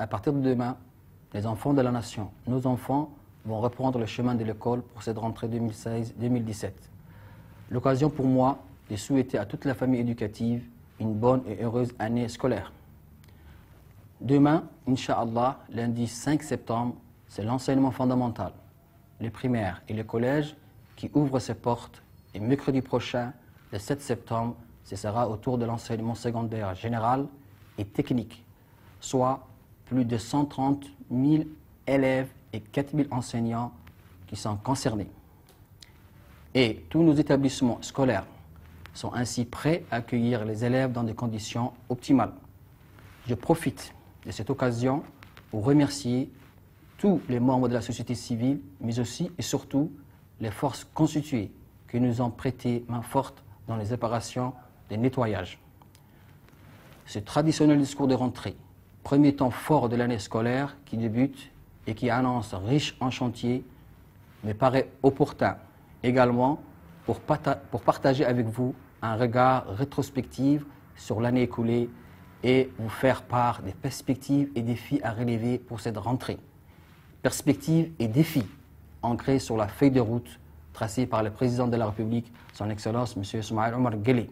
à partir de demain, les enfants de la nation, nos enfants, vont reprendre le chemin de l'école pour cette rentrée 2016-2017. L'occasion pour moi de souhaiter à toute la famille éducative une bonne et heureuse année scolaire. Demain, Inch'Allah, lundi 5 septembre, c'est l'enseignement fondamental, les primaires et les collèges qui ouvrent ses portes. Et mercredi prochain, le 7 septembre, ce sera au tour de l'enseignement secondaire général et technique, soit plus de 130 000 élèves et 4 000 enseignants qui sont concernés. Et tous nos établissements scolaires sont ainsi prêts à accueillir les élèves dans des conditions optimales. Je profite de cette occasion pour remercier tous les membres de la société civile, mais aussi et surtout les forces constituées qui nous ont prêté main forte dans les opérations de nettoyage. Ce traditionnel discours de rentrée, premier temps fort de l'année scolaire qui débute et qui annonce riche en chantier, me paraît opportun également pour partager avec vous un regard rétrospectif sur l'année écoulée et vous faire part des perspectives et défis à relever pour cette rentrée. Perspectives et défis ancrés sur la feuille de route tracée par le président de la République, son Excellence M. Ismaïl Omar Guelleh.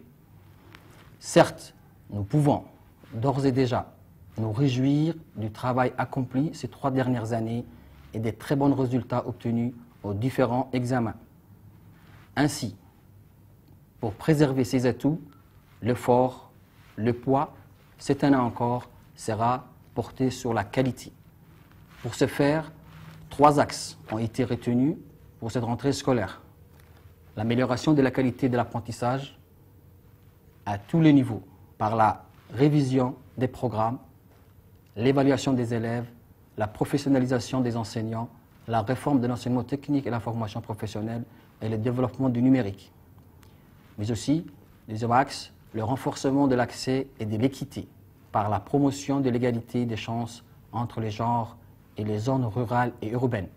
Certes, nous pouvons d'ores et déjà nous réjouir du travail accompli ces 3 dernières années et des très bons résultats obtenus aux différents examens. Ainsi, pour préserver ces atouts, l'effort, le poids, cette année encore, sera porté sur la qualité. Pour ce faire, 3 axes ont été retenus pour cette rentrée scolaire. L'amélioration de la qualité de l'apprentissage à tous les niveaux par la révision des programmes, l'évaluation des élèves, la professionnalisation des enseignants, la réforme de l'enseignement technique et la formation professionnelle et le développement du numérique. Mais aussi, deuxième axe, le renforcement de l'accès et de l'équité par la promotion de l'égalité des chances entre les genres et les zones rurales et urbaines,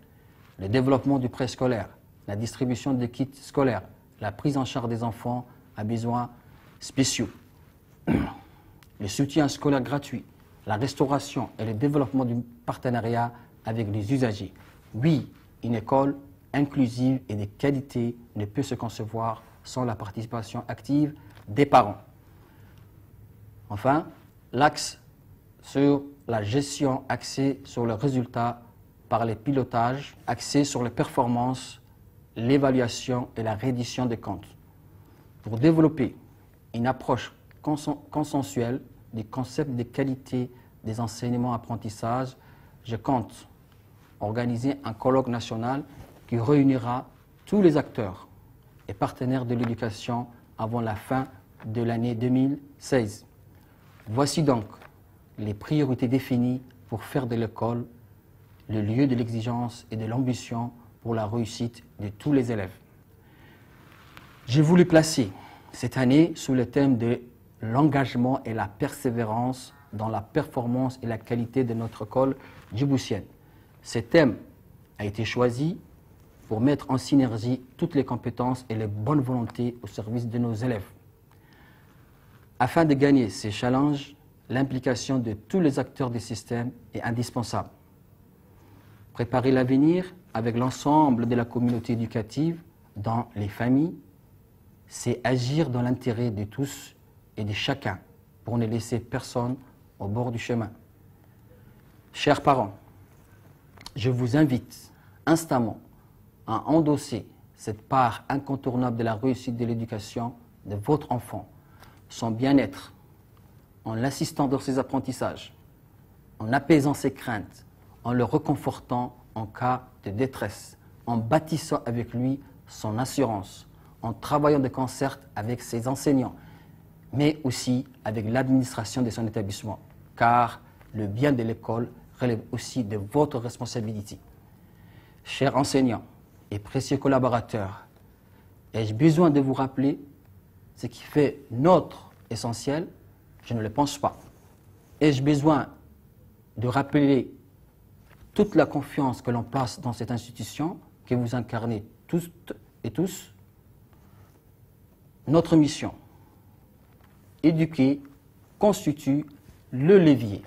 le développement du préscolaire, la distribution des kits scolaires, la prise en charge des enfants à besoins spéciaux, le soutien scolaire gratuit, la restauration et le développement du partenariat avec les usagers. Oui, une école inclusive et de qualité ne peut se concevoir sans la participation active des parents. Enfin, l'axe sur la gestion axée sur le résultat par les pilotages, axé sur les performances, l'évaluation et la reddition des comptes. Pour développer une approche consensuelle du concept de qualité des enseignements-apprentissages, je compte organiser un colloque national qui réunira tous les acteurs et partenaires de l'éducation avant la fin de l'année 2016. Voici donc les priorités définies pour faire de l'école le lieu de l'exigence et de l'ambition pour la réussite de tous les élèves. J'ai voulu placer cette année sous le thème de l'engagement et la persévérance dans la performance et la qualité de notre école djiboutienne. Ce thème a été choisi pour mettre en synergie toutes les compétences et les bonnes volontés au service de nos élèves. Afin de gagner ces challenges, l'implication de tous les acteurs du système est indispensable. Préparer l'avenir avec l'ensemble de la communauté éducative dans les familles, c'est agir dans l'intérêt de tous et de chacun pour ne laisser personne au bord du chemin. Chers parents, je vous invite instamment à endosser cette part incontournable de la réussite de l'éducation de votre enfant, son bien-être, en l'assistant dans ses apprentissages, en apaisant ses craintes, en le réconfortant en cas de détresse, en bâtissant avec lui son assurance, en travaillant de concert avec ses enseignants, mais aussi avec l'administration de son établissement, car le bien de l'école relève aussi de votre responsabilité. Chers enseignants et précieux collaborateurs, ai-je besoin de vous rappeler ce qui fait notre essentiel? Je ne le pense pas. Ai-je besoin de rappeler toute la confiance que l'on place dans cette institution que vous incarnez toutes et tous? Notre mission, éduquer, constitue le levier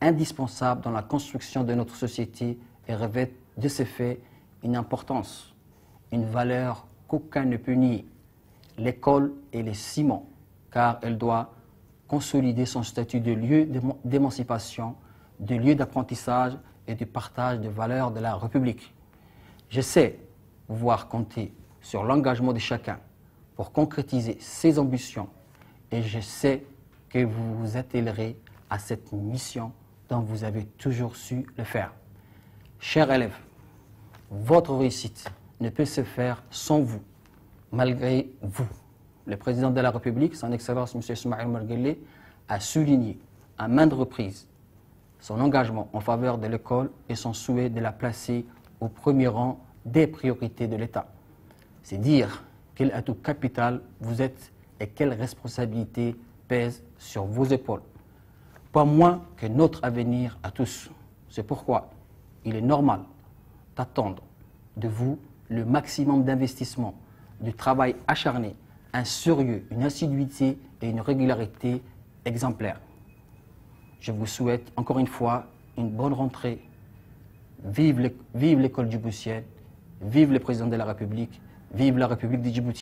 indispensable dans la construction de notre société et revêt de ce fait une importance, une valeur qu'aucun ne peut nier. L'école est le ciment, car elle doit consolider son statut de lieu d'émancipation, de lieu d'apprentissage et de partage des valeurs de la République. Je sais pouvoir compter sur l'engagement de chacun pour concrétiser ses ambitions et je sais que vous vous attellerez à cette mission dont vous avez toujours su le faire. Chers élèves, votre réussite ne peut se faire sans vous, malgré vous. Le président de la République, son Excellence M. Ismaïl Omar Guelleh, a souligné à maintes reprises son engagement en faveur de l'école et son souhait de la placer au premier rang des priorités de l'État. C'est dire quel atout capital vous êtes et quelle responsabilité pèse sur vos épaules. Pas moins que notre avenir à tous. C'est pourquoi il est normal d'attendre de vous le maximum d'investissement, du travail acharné, un sérieux, une assiduité et une régularité exemplaires. Je vous souhaite encore une fois une bonne rentrée. Vive l'école djiboutienne, vive le président de la République, vive la République de Djibouti.